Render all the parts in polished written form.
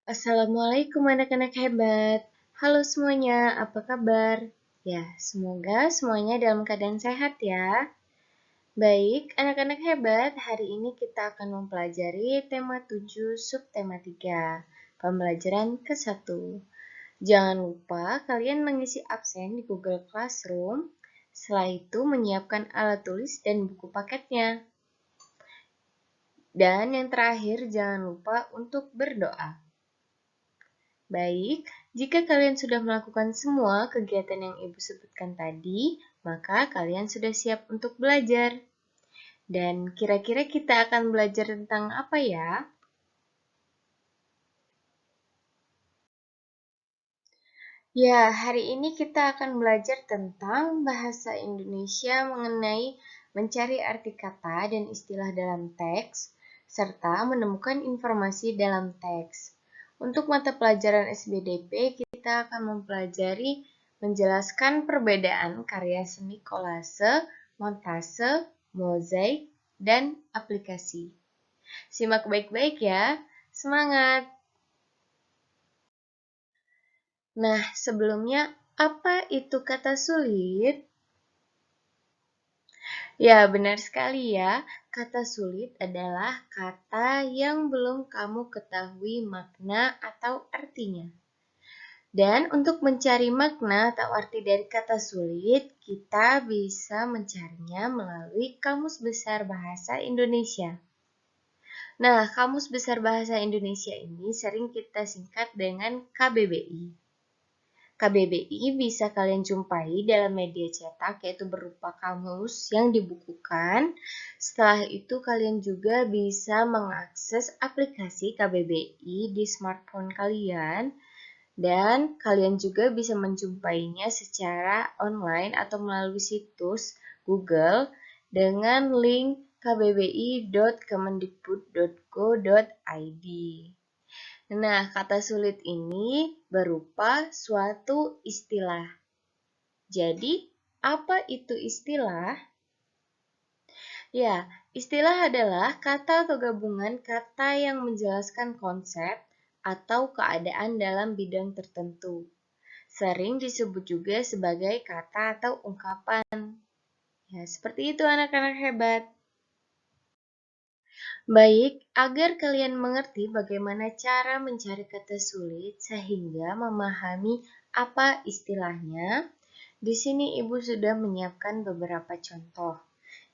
Assalamualaikum anak-anak hebat. Halo semuanya, apa kabar? Ya, semoga semuanya dalam keadaan sehat ya. Baik, anak-anak hebat, hari ini kita akan mempelajari tema 7 subtema 3, pembelajaran ke-1. Jangan lupa kalian mengisi absen di Google Classroom, setelah itu menyiapkan alat tulis dan buku paketnya. Dan yang terakhir, jangan lupa untuk berdoa. Baik, jika kalian sudah melakukan semua kegiatan yang Ibu sebutkan tadi, maka kalian sudah siap untuk belajar. Dan kira-kira kita akan belajar tentang apa ya? Ya, hari ini kita akan belajar tentang bahasa Indonesia mengenai mencari arti kata dan istilah dalam teks, serta menemukan informasi dalam teks. Untuk mata pelajaran SBDP, kita akan mempelajari menjelaskan perbedaan karya seni kolase, montase, mozaik, dan aplikasi. Simak baik-baik ya. Semangat! Nah, sebelumnya, apa itu kata sulit? Ya, benar sekali ya. Kata sulit adalah kata yang belum kamu ketahui makna atau artinya. Dan untuk mencari makna atau arti dari kata sulit, kita bisa mencarinya melalui Kamus Besar Bahasa Indonesia. Nah, Kamus Besar Bahasa Indonesia ini sering kita singkat dengan KBBI. KBBI bisa kalian jumpai dalam media cetak, yaitu berupa kamus yang dibukukan. Setelah itu kalian juga bisa mengakses aplikasi KBBI di smartphone kalian. Dan kalian juga bisa menjumpainya secara online atau melalui situs Google dengan link kbbi.kemendikbud.go.id. Nah, kata sulit ini berupa suatu istilah. Jadi, apa itu istilah? Ya, istilah adalah kata atau gabungan kata yang menjelaskan konsep atau keadaan dalam bidang tertentu. Sering disebut juga sebagai kata atau ungkapan. Ya, seperti itu anak-anak hebat. Baik, agar kalian mengerti bagaimana cara mencari kata sulit sehingga memahami apa istilahnya, di sini Ibu sudah menyiapkan beberapa contoh.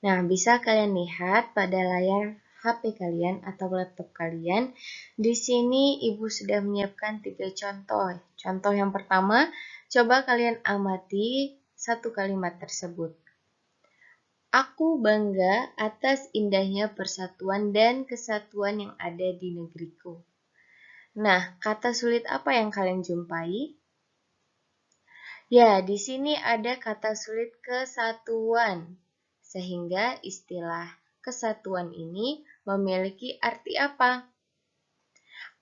Nah, bisa kalian lihat pada layar HP kalian atau laptop kalian. Di sini Ibu sudah menyiapkan 3 contoh. Contoh yang pertama, coba kalian amati satu kalimat tersebut. Aku bangga atas indahnya persatuan dan kesatuan yang ada di negeriku. Nah, kata sulit apa yang kalian jumpai? Ya, di sini ada kata sulit kesatuan. Sehingga istilah kesatuan ini memiliki arti apa?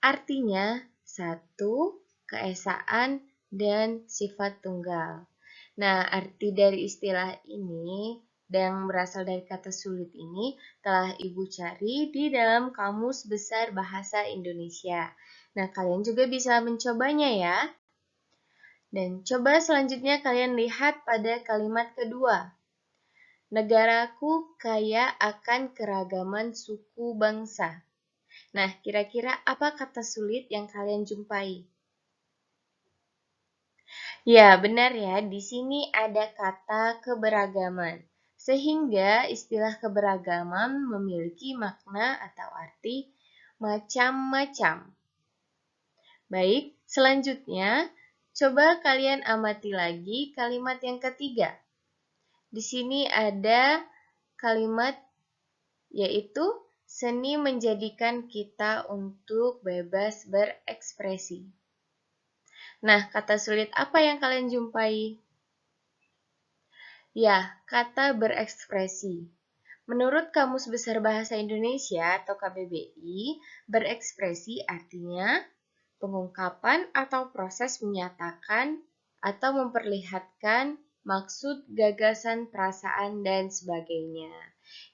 Artinya satu, keesaan, dan sifat tunggal. Nah, arti dari istilah ini yang berasal dari kata sulit ini telah Ibu cari di dalam Kamus Besar Bahasa Indonesia. Nah, kalian juga bisa mencobanya ya. Dan coba selanjutnya kalian lihat pada kalimat kedua. Negaraku kaya akan keragaman suku bangsa. Nah, kira-kira apa kata sulit yang kalian jumpai? Ya, benar ya. Di sini ada kata keberagaman. Sehingga istilah keberagaman memiliki makna atau arti macam-macam. Baik, selanjutnya coba kalian amati lagi kalimat yang ketiga. Di sini ada kalimat yaitu seni menjadikan kita untuk bebas berekspresi. Nah, kata sulit apa yang kalian jumpai? Ya, kata berekspresi. Menurut Kamus Besar Bahasa Indonesia atau KBBI, berekspresi artinya pengungkapan atau proses menyatakan atau memperlihatkan maksud, gagasan, perasaan, dan sebagainya.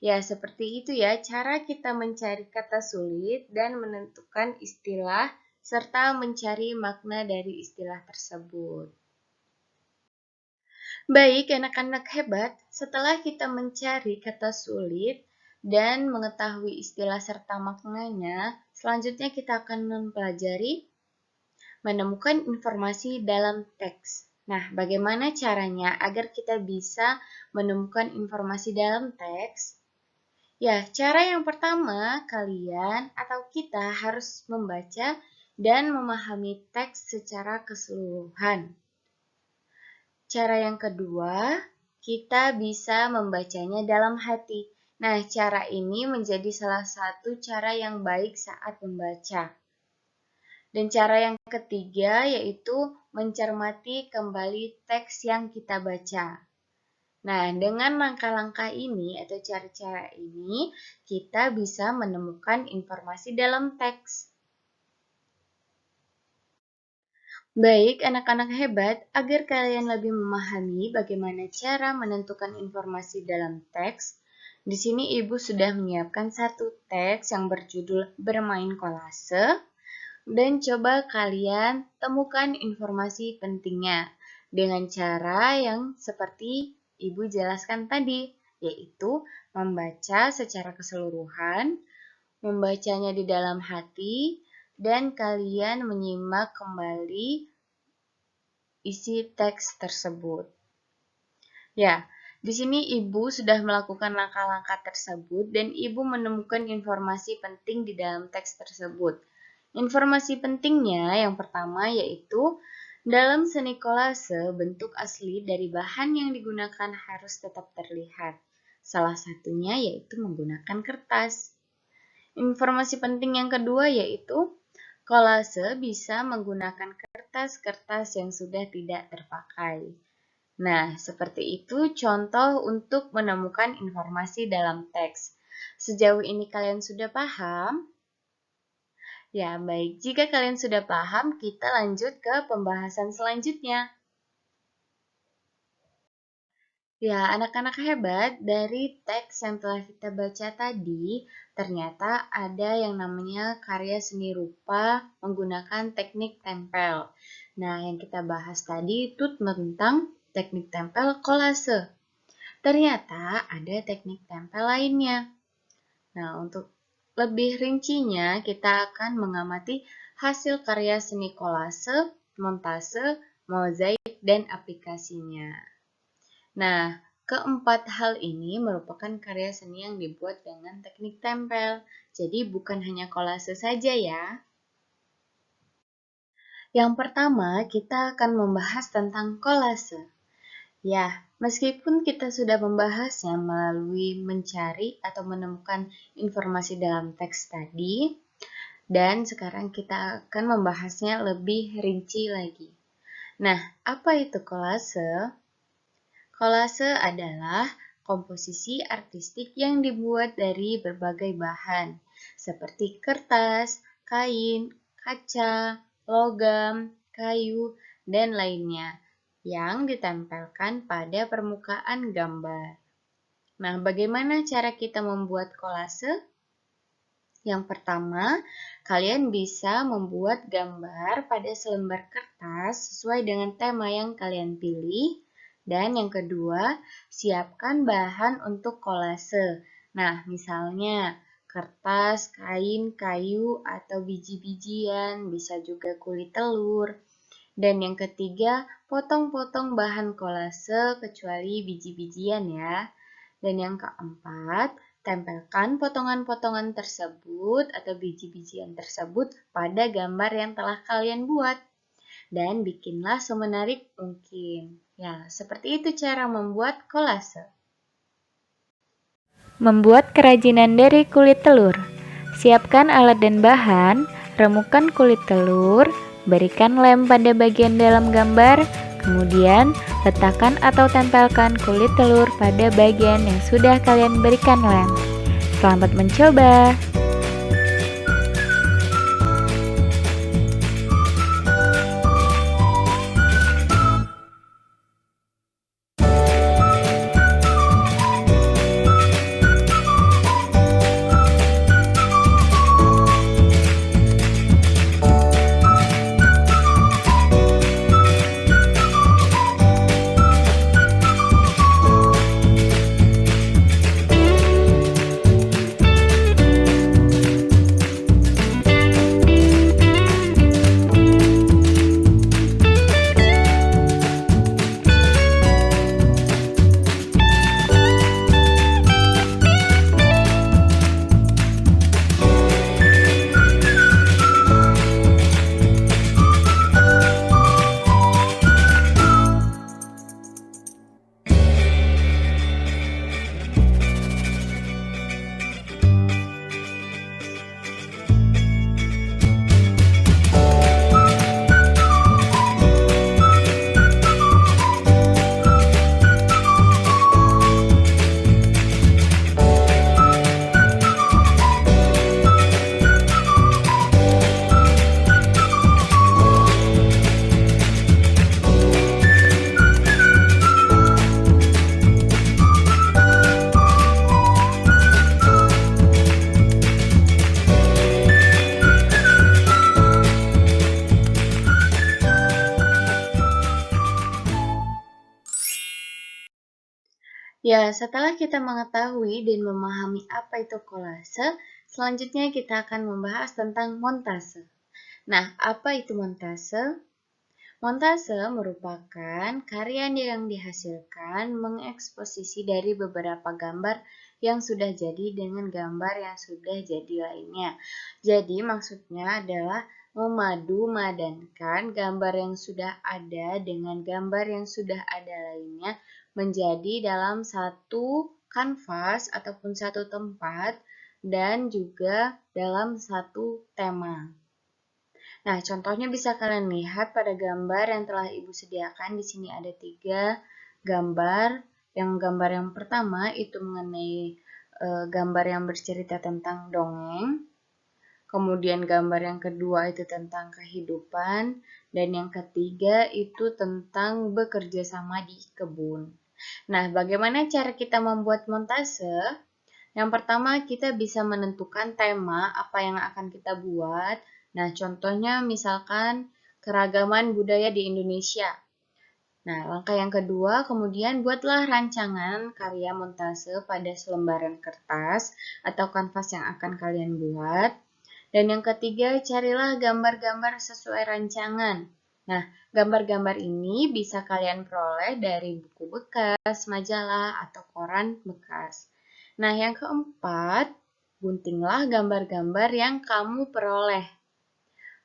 Ya, seperti itu ya cara kita mencari kata sulit dan menentukan istilah serta mencari makna dari istilah tersebut. Baik, anak-anak hebat, setelah kita mencari kata sulit dan mengetahui istilah serta maknanya, selanjutnya kita akan mempelajari menemukan informasi dalam teks. Nah, bagaimana caranya agar kita bisa menemukan informasi dalam teks? Ya, cara yang pertama, kalian atau kita harus membaca dan memahami teks secara keseluruhan. Cara yang kedua, kita bisa membacanya dalam hati. Nah, cara ini menjadi salah satu cara yang baik saat membaca. Dan cara yang ketiga yaitu mencermati kembali teks yang kita baca. Nah, dengan langkah-langkah ini atau cara-cara ini, kita bisa menemukan informasi dalam teks. Baik, anak-anak hebat, agar kalian lebih memahami bagaimana cara menentukan informasi dalam teks, di sini Ibu sudah menyiapkan satu teks yang berjudul Bermain Kolase, dan coba kalian temukan informasi pentingnya dengan cara yang seperti Ibu jelaskan tadi, yaitu membaca secara keseluruhan, membacanya di dalam hati, dan kalian menyimak kembali isi teks tersebut. Ya, di sini Ibu sudah melakukan langkah-langkah tersebut dan Ibu menemukan informasi penting di dalam teks tersebut. Informasi pentingnya yang pertama yaitu dalam seni kolase, bentuk asli dari bahan yang digunakan harus tetap terlihat. Salah satunya yaitu menggunakan kertas. Informasi penting yang kedua yaitu kolase bisa menggunakan kertas-kertas yang sudah tidak terpakai. Nah, seperti itu contoh untuk menemukan informasi dalam teks. Sejauh ini kalian sudah paham? Ya, baik. Jika kalian sudah paham, kita lanjut ke pembahasan selanjutnya. Ya, anak-anak hebat, dari teks yang telah kita baca tadi, ternyata ada yang namanya karya seni rupa menggunakan teknik tempel. Nah, yang kita bahas tadi itu tentang teknik tempel kolase. Ternyata ada teknik tempel lainnya. Nah, untuk lebih rincinya, kita akan mengamati hasil karya seni kolase, montase, mozaik, dan aplikasinya. Nah, keempat hal ini merupakan karya seni yang dibuat dengan teknik tempel. Jadi bukan hanya kolase saja ya. Yang pertama, kita akan membahas tentang kolase. Ya, meskipun kita sudah membahasnya melalui mencari atau menemukan informasi dalam teks tadi, dan sekarang kita akan membahasnya lebih rinci lagi. Nah, apa itu kolase? Kolase adalah komposisi artistik yang dibuat dari berbagai bahan, seperti kertas, kain, kaca, logam, kayu, dan lainnya, yang ditempelkan pada permukaan gambar. Nah, bagaimana cara kita membuat kolase? Yang pertama, kalian bisa membuat gambar pada selembar kertas sesuai dengan tema yang kalian pilih. Dan yang kedua, siapkan bahan untuk kolase. Nah, misalnya kertas, kain, kayu, atau biji-bijian, bisa juga kulit telur. Dan yang ketiga, potong-potong bahan kolase kecuali biji-bijian ya. Dan yang keempat, tempelkan potongan-potongan tersebut atau biji-bijian tersebut pada gambar yang telah kalian buat. Dan bikinlah semenarik mungkin. Ya, seperti itu cara membuat kolase. Membuat kerajinan dari kulit telur. Siapkan alat dan bahan, remukan kulit telur, berikan lem pada bagian dalam gambar, kemudian letakkan atau tempelkan kulit telur pada bagian yang sudah kalian berikan lem. Selamat mencoba! Ya, setelah kita mengetahui dan memahami apa itu kolase, selanjutnya kita akan membahas tentang montase. Nah, apa itu montase? Montase merupakan karya yang dihasilkan mengeksposisi dari beberapa gambar yang sudah jadi dengan gambar yang sudah jadi lainnya. Jadi maksudnya adalah memadu-madankan gambar yang sudah ada dengan gambar yang sudah ada lainnya menjadi dalam satu kanvas ataupun satu tempat dan juga dalam satu tema. Nah, contohnya bisa kalian lihat pada gambar yang telah Ibu sediakan. Di sini ada 3 gambar. Yang gambar yang pertama itu mengenai gambar yang bercerita tentang dongeng. Kemudian gambar yang kedua itu tentang kehidupan. Dan yang ketiga itu tentang bekerja sama di kebun. Nah, bagaimana cara kita membuat montase? Yang pertama, kita bisa menentukan tema apa yang akan kita buat. Nah, contohnya misalkan keragaman budaya di Indonesia. Nah, langkah yang kedua, kemudian buatlah rancangan karya montase pada selembaran kertas atau kanvas yang akan kalian buat. Dan yang ketiga, carilah gambar-gambar sesuai rancangan. Nah, gambar-gambar ini bisa kalian peroleh dari buku bekas, majalah, atau koran bekas. Nah, yang keempat, guntinglah gambar-gambar yang kamu peroleh.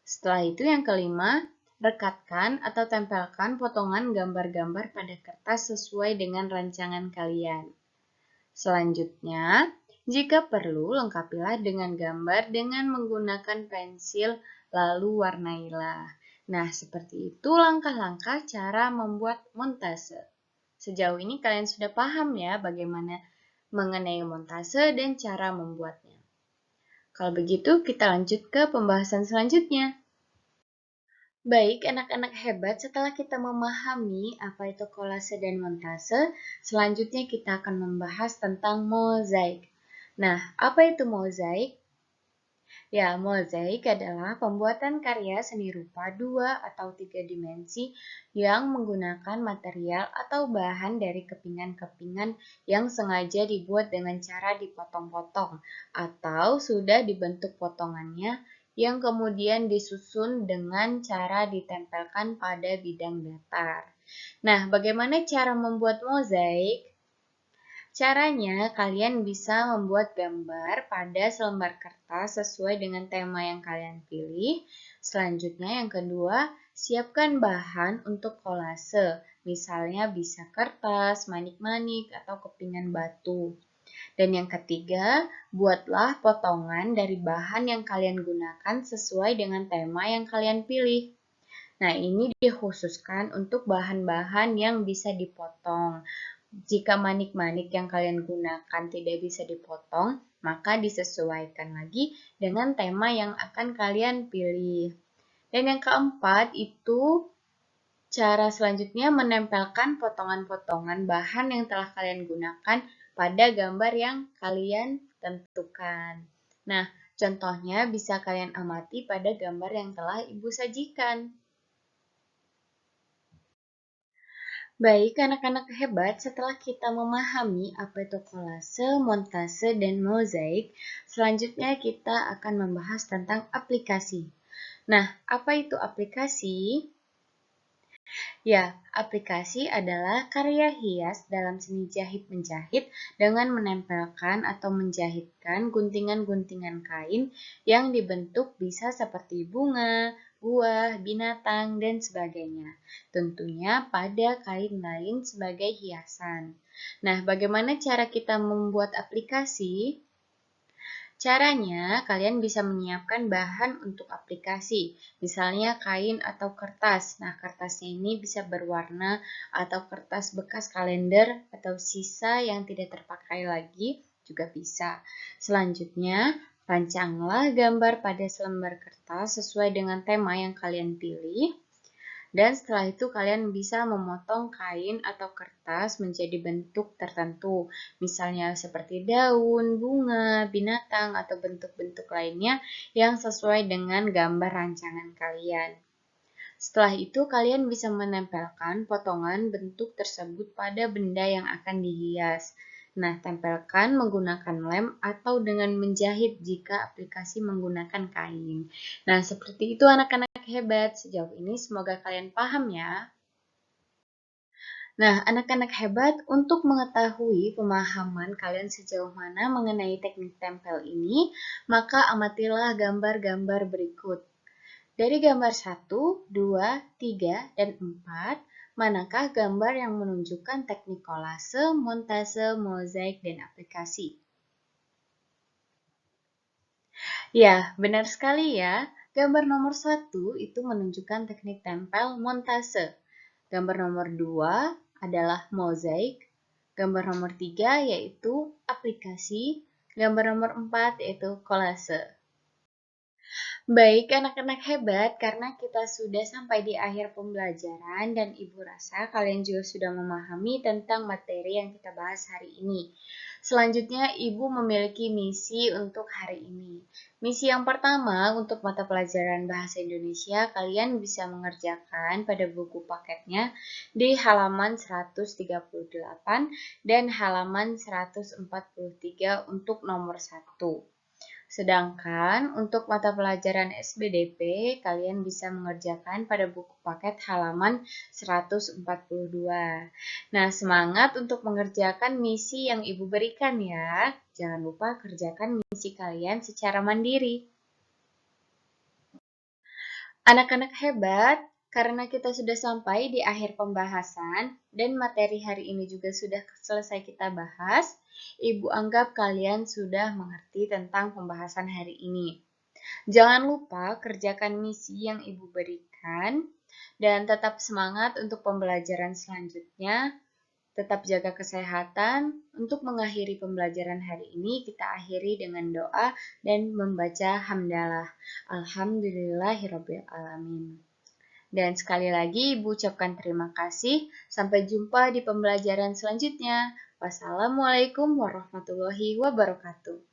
Setelah itu yang kelima, rekatkan atau tempelkan potongan gambar-gambar pada kertas sesuai dengan rancangan kalian. Selanjutnya, jika perlu, lengkapilah dengan gambar dengan menggunakan pensil, lalu warnailah. Nah, seperti itu langkah-langkah cara membuat montase. Sejauh ini kalian sudah paham ya bagaimana mengenai montase dan cara membuatnya. Kalau begitu, kita lanjut ke pembahasan selanjutnya. Baik, anak-anak hebat, setelah kita memahami apa itu kolase dan montase, selanjutnya kita akan membahas tentang mozaik. Nah, apa itu mozaik? Ya, mozaik adalah pembuatan karya seni rupa 2 atau 3 dimensi yang menggunakan material atau bahan dari kepingan-kepingan yang sengaja dibuat dengan cara dipotong-potong atau sudah dibentuk potongannya yang kemudian disusun dengan cara ditempelkan pada bidang datar. Nah, bagaimana cara membuat mozaik? Caranya, kalian bisa membuat gambar pada selembar kertas sesuai dengan tema yang kalian pilih. Selanjutnya, yang kedua, siapkan bahan untuk kolase. Misalnya bisa kertas, manik-manik, atau kepingan batu. Dan yang ketiga, buatlah potongan dari bahan yang kalian gunakan sesuai dengan tema yang kalian pilih. Nah, ini dikhususkan untuk bahan-bahan yang bisa dipotong. Jika manik-manik yang kalian gunakan tidak bisa dipotong, maka disesuaikan lagi dengan tema yang akan kalian pilih. Dan yang keempat itu cara selanjutnya menempelkan potongan-potongan bahan yang telah kalian gunakan pada gambar yang kalian tentukan. Nah, contohnya bisa kalian amati pada gambar yang telah Ibu sajikan. Baik, anak-anak hebat, setelah kita memahami apa itu kolase, montase, dan mozaik, selanjutnya kita akan membahas tentang aplikasi. Nah, apa itu aplikasi? Ya, aplikasi adalah karya hias dalam seni jahit-menjahit dengan menempelkan atau menjahitkan guntingan-guntingan kain yang dibentuk bisa seperti bunga, buah, binatang, dan sebagainya. Tentunya pada kain lain sebagai hiasan. Nah, bagaimana cara kita membuat aplikasi? Caranya, kalian bisa menyiapkan bahan untuk aplikasi, misalnya kain atau kertas. Nah, kertasnya ini bisa berwarna atau kertas bekas kalender atau sisa yang tidak terpakai lagi juga bisa. Selanjutnya, rancanglah gambar pada selembar kertas sesuai dengan tema yang kalian pilih. Dan setelah itu kalian bisa memotong kain atau kertas menjadi bentuk tertentu, misalnya seperti daun, bunga, binatang, atau bentuk-bentuk lainnya yang sesuai dengan gambar rancangan kalian. Setelah itu, kalian bisa menempelkan potongan bentuk tersebut pada benda yang akan dihias. Nah, tempelkan menggunakan lem atau dengan menjahit jika aplikasi menggunakan kain. Nah, seperti itu anak-anak hebat. Sejauh ini semoga kalian paham ya. Nah, anak-anak hebat, untuk mengetahui pemahaman kalian sejauh mana mengenai teknik tempel ini, maka amatilah gambar-gambar berikut. Dari gambar 1, 2, 3, dan 4, manakah gambar yang menunjukkan teknik kolase, montase, mozaik, dan aplikasi? Ya, benar sekali ya. Gambar nomor 1 itu menunjukkan teknik tempel montase. Gambar nomor 2 adalah mozaik. Gambar nomor 3 yaitu aplikasi. Gambar nomor 4 yaitu kolase. Baik, anak-anak hebat, karena kita sudah sampai di akhir pembelajaran dan Ibu rasa kalian juga sudah memahami tentang materi yang kita bahas hari ini. Selanjutnya, Ibu memiliki misi untuk hari ini. Misi yang pertama, untuk mata pelajaran Bahasa Indonesia, kalian bisa mengerjakan pada buku paketnya di halaman 138 dan halaman 143 untuk nomor 1. Sedangkan untuk mata pelajaran SBDP, kalian bisa mengerjakan pada buku paket halaman 142. Nah, semangat untuk mengerjakan misi yang Ibu berikan ya. Jangan lupa kerjakan misi kalian secara mandiri. Anak-anak hebat, karena kita sudah sampai di akhir pembahasan dan materi hari ini juga sudah selesai kita bahas, Ibu anggap kalian sudah mengerti tentang pembahasan hari ini. Jangan lupa kerjakan misi yang Ibu berikan dan tetap semangat untuk pembelajaran selanjutnya. Tetap jaga kesehatan. Untuk mengakhiri pembelajaran hari ini, kita akhiri dengan doa dan membaca hamdalah. Alhamdulillahirrabbilalamin. Dan sekali lagi, Ibu ucapkan terima kasih. Sampai jumpa di pembelajaran selanjutnya. Wassalamualaikum warahmatullahi wabarakatuh.